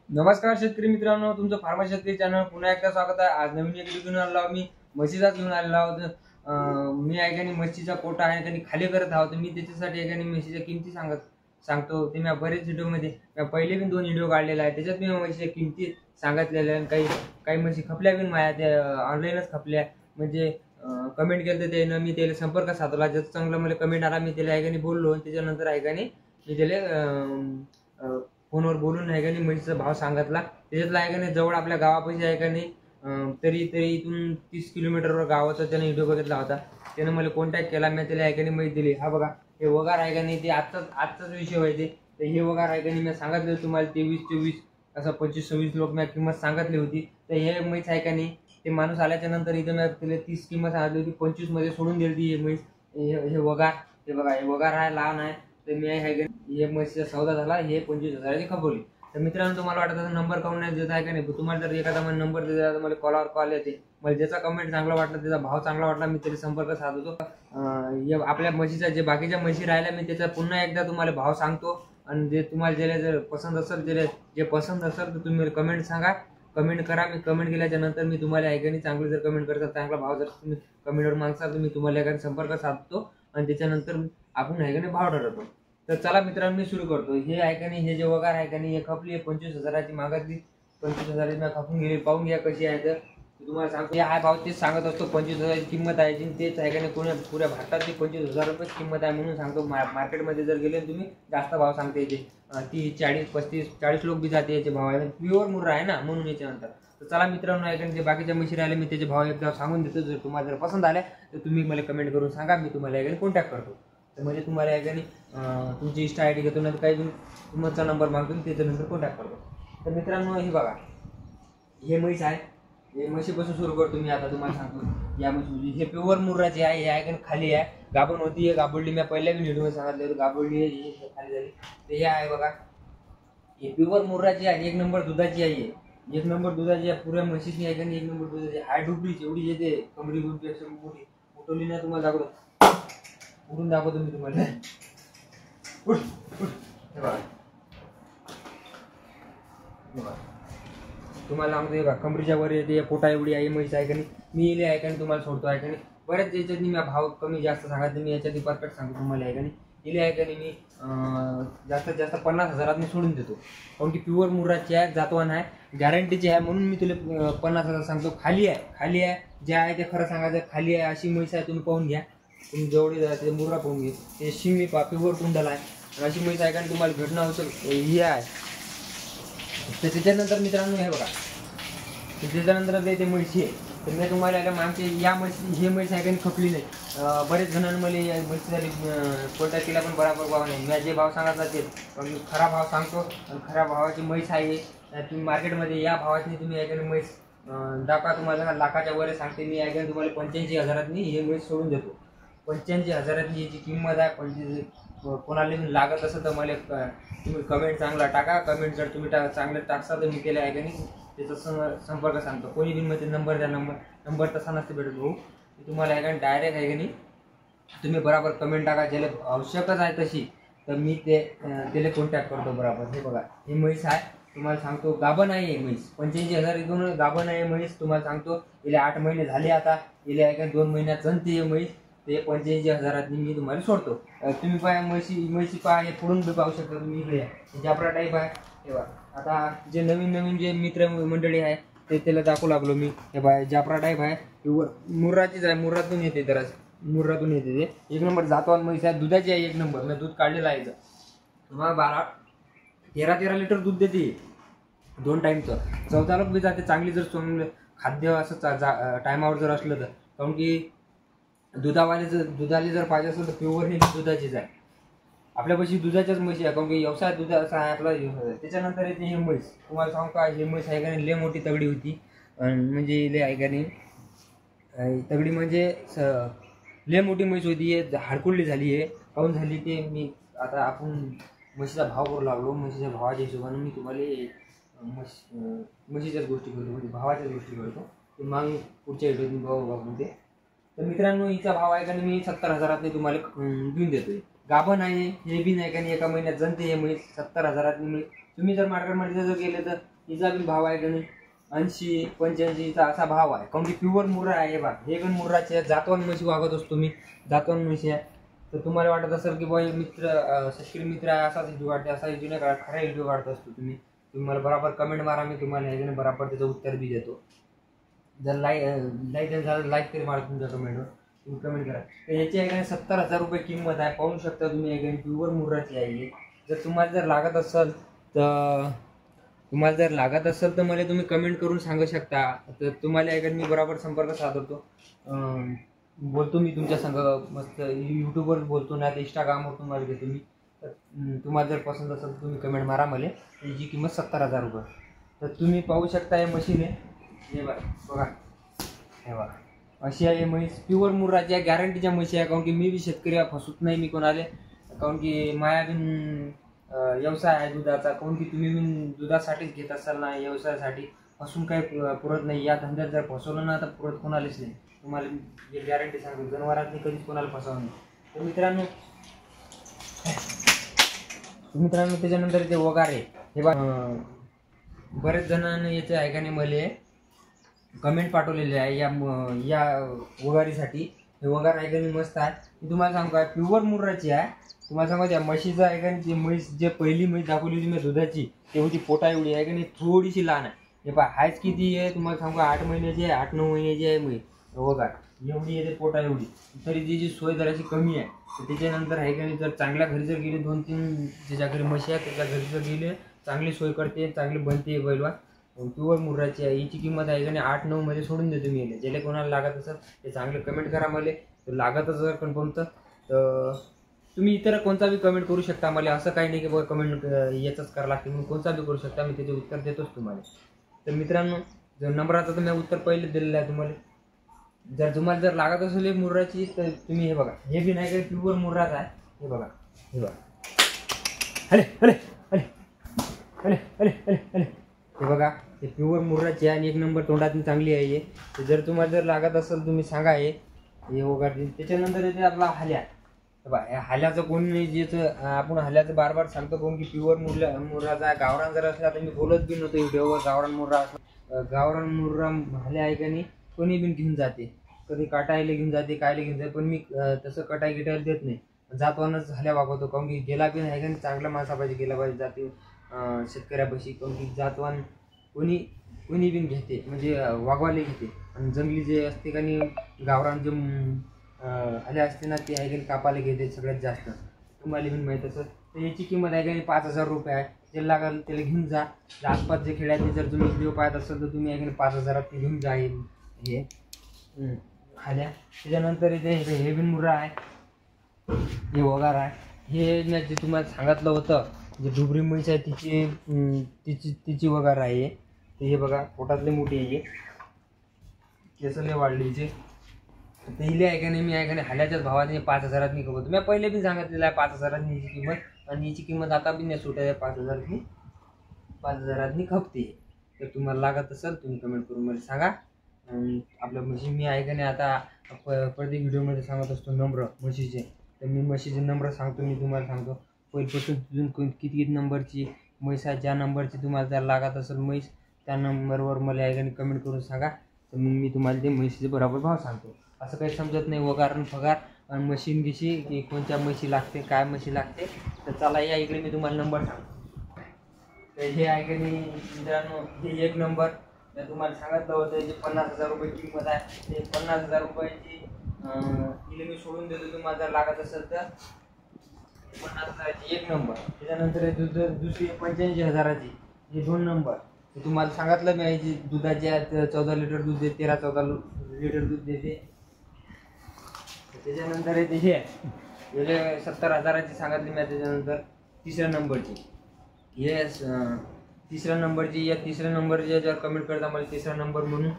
नमस्कार शेतकरी मित्रांनो, तुमचं फार्मा शेतकरी चॅनल पुन्हा एकदा स्वागत आहे। आज नवीन एक घेऊन आलो मी म्हशीचा घेऊन आलेलो आहोत। मी एकाने म्हशीचा कोटा आहे आणि खाली करत आहोत। मी त्याच्यासाठी एकाने म्हशीच्या किमती सांगतो। ते मी बरेच व्हिडिओमध्ये पहिले पण 2 व्हिडिओ काढलेला आहे, त्याच्यात मी म्हशीच्या किमती सांगितलेल्या आणि काही म्हशी खपल्या पण माझ्या त्या ऑनलाईनच खपल्या। म्हणजे कमेंट केलं त्यानं, मी त्याला संपर्क साधला। जसं चांगलं मला कमेंट आला मी त्याला एकाने बोललो, त्याच्यानंतर एकाने मी त्याला फोनवर बोलून एकाने म्हशीचा भाव सांगितला। त्याच्यातला एकाने जवळ आपल्या गावापाशी एकाने तरी इथून 30 किलोमीटरवर गावाचा त्याने व्हिडिओ बघितला होता। त्याने मला कॉन्टॅक्ट केला, मी त्याला एकाने माहिती दिली। हा बघा, हे वगार आहे का नाही, ते आजचाच विषय व्हायचे। तर हे वगार आहे का नाही, मी सांगितलं तुम्हाला 23-24 असं 25-26 लोक मी किंमत सांगितली होती। तर हे म्हैस आहे का नाही, ते माणूस आल्याच्या नंतर इथं मी त्याला 30 किंमत सांगितली होती, 25 मध्ये सोडून दिली ही म्हैस। हे वगार, हे बघा, हे वगार आहे, लहान आहे। तर मी हे म्हशीचा सौदा झाला, हे 25,000ची खपवली। तर मित्रांनो, तुम्हाला वाटत असेल नंबर काऊन नाही देत आहे का नाही, तुम्हाला जर एखादा मला नंबर दिला तर मला कॉल येते। मला ज्याचा कमेंट चांगला वाटला, त्याचा भाव चांगला वाटला, मी त्याला संपर्क साधतो। आपल्या म्हशीच्या जे बाकीच्या म्हशी राहिल्या मी त्याचा पुन्हा एकदा तुम्हाला भाव सांगतो। आणि जे तुम्हाला ज्याला जर पसंत असेल, जे पसंत असेल तर तुम्ही कमेंट सांगा, कमेंट करा। मी कमेंट केल्याच्या नंतर मी तुम्हाला ऐकाने चांगली जर कमेंट करता, चांगला भाव जर तुम्ही कमेंटवर मागसाल तर मी तुम्हाला एखादा संपर्क साधतो आणि त्याच्यानंतर आपण ऐकाने भाव ठरवतो। तर चला मित्रांनो, मी सुरू करतो। हे ऐकाने, हे जे वगार आहे का नाही, हे खपली 25,000ची मागितली। 25,000ची मी खपून गेली, पाहून घ्या कशी आहे। तर तुम्हाला सांगतो, हा भाव तेच सांगत असतो, 25,000ची किंमत आहे। तेच ऐकाने पुऱ्या भारतातली 25,000 रुपये किंमत आहे म्हणून सांगतो। मार्केटमध्ये जर गेले तुम्ही जास्त भाव सांगते याचे, 30, 40, 35, 40 लोक बी जाते याचे भाव आहे। प्युअर मुर्रा आहे ना, म्हणून याच्यानंतर। तर चला मित्रांनो, ऐकाने जे बाकीच्या म्हशी राहिले मी त्याचे भाव एकदा सांगून देतो। जर तुम्हाला जर पसंत आल्या तर तुम्ही मला कमेंट करून सांगा, मी तुम्हाला ऐकाने कॉन्टॅक्ट करतो। तर म्हणजे तुम्हाला ऐकाने तुमची इंस्टा आय डी घेतो, नाही काही तुमचा नंबर मागतो, त्याच्यानंतर कॉन्टॅक्ट करतो। तर मित्रांनो, हे बघा, हे म्हैस आहे। हे म्हशीपासून सुरू करतो मी आता तुम्हाला सांगतो। या म्हशी हे प्युअर मुर्राची आहे, हे ऐकून खाली आहे, गाभण होती, हे गाभोडली। मी पहिल्या व्हिडिओमध्ये सांगितलं होतं, गाभोडली आहे, खाली झाली। तर हे आहे बघा, हे प्युअर मुर्राची आहे, 1 नंबर दुधाची आहे। 1 नंबर दुधाची आहे, पुऱ्या म्हशीची आहे का नाही, 1 नंबर दुधाची। हाय डुबलीची एवढी येते, कमरी गुंपेक्षा मोठी उठवली ना, तुम्हाला दाखवतो, उडून दाखवतो मी तुम्हाला। तुम्हाला सांगतो, बघा, कमरीच्या वर येते, पोटा एवढी आहे म्हैस आहे का नाही। मी इले आहे का नाही तुम्हाला सोडतो आहे का नाही। बऱ्याच याच्यात मी भाव कमी जास्त सांगत, मी याच्यात परफेक्ट सांगतो तुम्हाला आहे का नाही। इले आहे का नाही, मी जास्तीत जास्त 50,000 मी सोडून देतो, कारण की प्युअर मुर्राची आहे, जातवान आहे, गॅरंटीची आहे, म्हणून मी तुला 50,000 सांगतो। खाली आहे, जे आहे ते खरं सांगायचं, खाली आहे अशी म्हैस आहे, तुम्ही पाहून घ्या। तुम्ही जेवढी जाते मुर्रा पाहून घे, ते शिंगी प्युअर कुंडल आहे, अशी म्हैस आहे का तुम्हाला भेटणं होतं ही आहे। तर त्याच्यानंतर मित्रांनो, हे बघा, त्याच्यानंतर ते म्हैशी आहे। तर मी तुम्हाला मागचे या म्हशी, हे म्हैस आहे का खपली नाही। बरेच जणांनी मला या म्हशीसाठी कॉन्टॅक्ट केला, पण बरोबर भाव नाही। मी जे भाव सांगितला ते मी खरा भाव सांगतो, आणि खऱ्या भावाची म्हैस आहे। तुम्ही मार्केटमध्ये या भावाची तुम्ही ऐकाने म्हैस दाखवा, तुम्हाला लाखाच्या वर सांगते मी, ऐकाने तुम्हाला 85,000 मी हे म्हैस सोडून देतो। 85,000 याची किंमत आहे। 25 कोणाला लागत असेल तर मला तुम्ही कमेंट चांगला टाका। कमेंट जर तुम्ही चांगले टाकसा तर मी केलं आहे का नाही त्याचा संपर्क सांगतो। कोणी बी मध्ये नंबर द्या, नंबर तसा नसते भेटत भाऊ, तुम्हाला आहे का डायरेक्ट आहे का नाही, तुम्ही बरोबर कमेंट टाका, ज्याला आवश्यकच आहे तशी, तर मी त्याला कॉन्टॅक्ट करतो बरोबर। हे बघा, ही म्हैस आहे, तुम्हाला सांगतो, गाभण आहे ही म्हैस। 85,000 इथून गाभण आहे म्हैस, तुम्हाला सांगतो। इले 8 महिने झाले आता, इले आहे का 2 महिन्यात जनते ही म्हैस। ते 85,000 मी तुम्हाला सोडतो। तुम्ही पाहा म्हैशी पहा, हे पुढून बी पाहू शकता तुम्ही, इकडे जाफरा टाईप आहे। हे बघा, आता जे नवीन जे मित्र मंडळी आहे ते त्याला दाखवू लागलो मी। हे बघा, जाफरा टाईप आहे, मुर्राचीच आहे, मुर्रातून येते, जरा मुर्रातून येते ते। 1 नंबर जातवान म्हैस आहे, दुधाची आहे 1 नंबर, मी दूध काढलेलं आहे। मग 13 लिटर दूध देते 2 टाईमचं, 14 लोक बी जाते चांगली, जर चांगलं खाद्य असं टायमावर जर असलं तर। कारण की दुधाले जर पाहिजे असेल तर प्युअर ही दुधाचीच आहे। आपल्यापाशी दुधाच्याच म्हशी आहे, कारण की व्यवसाय दूध असा आहे आपला। त्याच्यानंतर येते ही म्हैस, तुम्हाला सांगू का, ही म्हैस आहे का नाही, लय मोठी तगडी होती, म्हणजे लय आहे का नाही, तगडी म्हणजे लय मोठी म्हैस होती, हाडकुळली झाली आहे। काऊन झाली ते मी आता आपण म्हशीचा भाव करू लागलो, म्हशीच्या भावाच्या हिशोबाने मी तुम्हाला म्हशीच्याच गोष्टी करतो, म्हणजे भावाच्याच गोष्टी करतो, ते मग पुढच्या व्हिडिओत भाव बघून। तर मित्रांनो, हिचा भाव आहे का नाही, मी 70,000 तुम्हाला देऊन देतोय। गाभण आहे, हे बी नाही का नाही, 1 महिन्यात जनते हे म्हैस 70,000 मिळेल। तुम्ही जर मार्केटमध्ये जर गेले तर हिचा बी भाव आहे का नाही 80-85चा असा भाव आहे, कारण की प्युअर मुर्रा आहे बा. हे पण मुर्राचे जातवान म्हशी वागत असतो मी, जातवान म्हशी आहे. तर तुम्हाला वाटत असेल की बाई मित्र शेतकरी मित्र आहे असाच व्हिडिओ काढते, असा व्हिडिओ नाही काढत, खरा व्हिडिओ काढत असतो. तुम्ही मला बरोबर कमेंट मारा, मी तुम्हाला हे बरोबर त्याचं उत्तर बी देतो. जर लाईक झालं लाईक तरी मारा तुमच्या कमेंटवर, तुम्ही कमेंट करा. तर याची आहे का 70,000 रुपये किंमत आहे, पाहू शकता तुम्ही. आहे का प्युअर मुर्राची आहे. जर तुम्हाला जर लागत असेल तर मला तुम्ही कमेंट करून सांगू शकता. तर तुम्हाला आहे का मी बरोबर संपर्क साधतो, बोलतो मी तुमच्या संग, मस्त यूट्यूबवर बोलतो, नाही तर इंस्टाग्रामवर तुम्हाला घेतो मी. तर तुम्हाला जर पसंत असेल तर तुम्ही कमेंट मारा मला. याची किंमत 70,000 रुपये. तर तुम्ही पाहू शकता हे मशीन आहे, हे बघा, हे बघा अशी आहे म्हैस. प्युअर मुर्राची आहे, गॅरंटीच्या म्हशी आहे. कारण की मी बी शेतकरी फसवत नाही मी कोणाले, कारण की माया बिन व्यवसाय आहे दुधाचा. काऊन की तुम्ही बिन दुधासाठीच घेत असाल ना, व्यवसायासाठी फसून काही पुरत नाही. या धंद्यात जर फसवलं ना तर पुरत कोणालाच नाही, तुम्हाला गॅरंटी सांगतो. जनावरांनी कधीच कोणाला फसवलं नाही. तर मित्रांनो त्याच्यानंतर ते वगारे, हे बरेच जणांनी याचे ऐकाने मला कमेंट पाठवलेले आहे या वगारीसाठी. हे वगार ऐकाने मस्त आहे. मी तुम्हाला सांगू काय, प्युअर मुर्राची आहे. तुम्हाला सांगू त्या म्हशीचं ऐकाने, ती म्हैस जे पहिली म्हैस दाखवली होती मी दुधाची, ते होती पोटा एवढी आहे का नाही, थोडीशी लहान आहे. हे पहा हायच किती आहे तुम्हाला सांगू, 8 महिन्याची आहे, 8-9 महिन्याची आहे म्हैस वगार, एवढी येते पोटा एवढी. तरी तिची सोय जराशी कमी आहे. तर त्याच्यानंतर आहे का नाही, जर चांगल्या घरी जर गेली, 2-3 ज्याच्या घरी म्हशी आहे त्याच्या घरी जर गेले, चांगली सोय करते, चांगली बनते बैलवा. प्युअर मुर्राची आहे. हिची किंमत आहे का नाही 8-9 मध्ये सोडून देतो मी याला. ज्याला कोणाला लागत असेल ते चांगलं कमेंट करा मला. तर लागतच जर कन्फर्म तर तुम्ही इतर कोणता बी कमेंट करू शकता मला. असं काही नाही की बघा कमेंट याचंच करावं लागते, म्हणून कोणता बी करू शकता, मी त्याचे उत्तर देतोच तुम्हाला. तर मित्रांनो जर नंबराचं तर मी उत्तर पहिले दिलेलं आहे तुम्हाला. जर तुम्हाला जर लागत असेल मुर्राची तर तुम्ही हे बघा, हे बी नाही का प्युअर मुर्राच आहे. हे बघा, हे बघा, अरे अरे अरे अरे अरे अरे अरे हे बघा, हे प्युअर मुर्राची आहे आणि 1 नंबर तोंडातून चांगली आहे. तर जर तुम्हाला जर लागत असेल तुम्ही सांगा. हे वगारतील. त्याच्यानंतर येते आपला हाल्या. बा या हाल्याचं कोण नाही, ज्याचं आपण हाल्याचं बार सांगतो कोण की प्युअर मुर्राचा आहे. गावरान जर असला तर मी बोलत बी नव्हतो व्हिडिओवर. गावरान मुर्रा हाल्या आहे का नाही, कोणी बी घेऊन जाते, कधी काटायला घेऊन जाते, कायला घेऊन जाते. पण मी तसं कटाई गिटायला देत नाही, जातवानच हाल्या वागवतो. काऊन की गेला बी आहे का नाही, चांगला माणसा पाहिजे गेला पाहिजे जाते शेतकऱ्यापाशी. काऊन की जातवान कोणी बी घेते, म्हणजे वागवायला घेते. आणि जंगली जे असते का नाही गावरान जे हाल्या असते ना, ते आहे का कापायला घेते सगळ्यात जास्त. तुम्हाला बी माहीत असेल. तर याची किंमत आहे का नाही 5,000 रुपये आहे. जे लागेल त्याला घेऊन जा. आसपास जे खेड्यात जर तुम्ही व्हिडिओ पाहत असाल तर तुम्ही आहे का नाही 5,000 घेऊन जा हे हाल्या. त्याच्यानंतर इथे हे बिन मुर्रा आहे, हे वगार आहे. हे मी जे तुम्हाला सांगितलं होतं, जे डुबरी म्हैस आहे तिची वगार आहे. ते हे बघा पोटातले मोठी आहे, केसले वाढली हिचे. तर हिले आहे का नाही, मी आहे का नाही हाल्याच्याच भावाने 5,000 खपवतो. मी पहिले बी सांगितलेलं आहे 5,000 हिची किंमत. आणि हिची किंमत आता बी नाही सुटत आहे, 5,000 खपते. तर तुम्हाला लागत असेल तुम्ही कमेंट करून मला सांगा. आपल्या म्हशी मी आहे का नाही आता प्रत्येक व्हिडिओमध्ये सांगत असतो नंबर म्हशीचे. तर मी म्हशीचे नंबर सांगतो, मी तुम्हाला सांगतो पहिल्यापासून किती नंबरची म्हैस आहे. ज्या नंबरची तुम्हाला जर लागत असेल म्हैस त्या नंबरवर मला आहे का नाही कमेंट करून सांगा. तर मग मी तुम्हाला ते म्हशीचे बरोबर भाव सांगतो. असं काही समजत नाही वगार फगार आणि मशीन गिशी की कोणत्या म्हशी लागते, काय म्हशी लागते. तर चला या इकडे मी तुम्हाला नंबर सांगतो. तर हे आहे का नाही मित्रांनो, हे 1 नंबर मी तुम्हाला सांगितलं होतं, जे 50,000 रुपये किंमत आहे. ते 50,000 रुपयाची हिला मी सोडून देतो तुम्हाला जर लागत असेल तर. 50,000ची 1 नंबर. त्याच्यानंतर दुसरी 85,000ची हे 2 नंबर. तुम्हाला सांगितलं मी जी दुधाच्या 14 लिटर दूध देते, 13-14 लिटर दूध देते. त्याच्यानंतर येते हे 70,000ची सांगितली मी. त्याच्यानंतर 3ऱ्या नंबरची हे 3ऱ्या नंबरची, या 3ऱ्या नंबरची जर कमेंट करता मला 3रा नंबर म्हणून,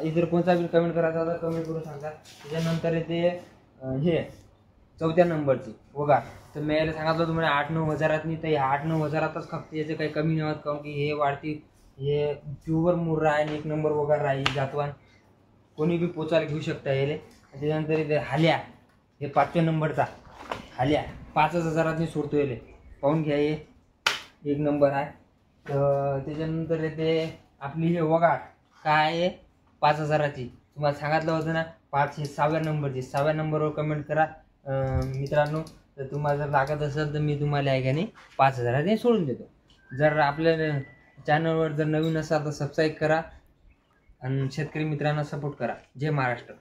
इतर कोणता बी कमेंट करायचा तर कमेंट करून सांगा. त्याच्यानंतर येते हे 4थ्या नंबरची वगार. तर मी याला सांगितलं तुम्हाला 8-9 हजारातनी. तर हे 8-9 हजारातच खपते, याचे काही कमी नाही होत. कारण की हे वाढती, हे प्युअर मुर्रा आहे आणि 1 नंबर वगार आहे. जातवान कोणी बी पोचायला घेऊ शकता याले. त्याच्यानंतर इथे हाल्या, हे 5व्या नंबरचा हाल्या 5,000 सोडतो याले. पाहून घ्या, हे 1 नंबर आहे. तर त्याच्यानंतर येते आपली हे वगाट काय आहे 5000ची. तुम्हाला सांगितलं होतं ना 5 हे 6व्या नंबरची. 6व्या नंबरवर कमेंट करा मित्रांनो. तर तुम्हाला जर लागत असेल तर मी तुम्हाला आहे का नाही 5000 सोडून देतो. जर आपल्या चॅनलवर जर नवीन असाल तर सबस्क्राईब करा आणि शेतकरी मित्रांना सपोर्ट करा. जय महाराष्ट्र.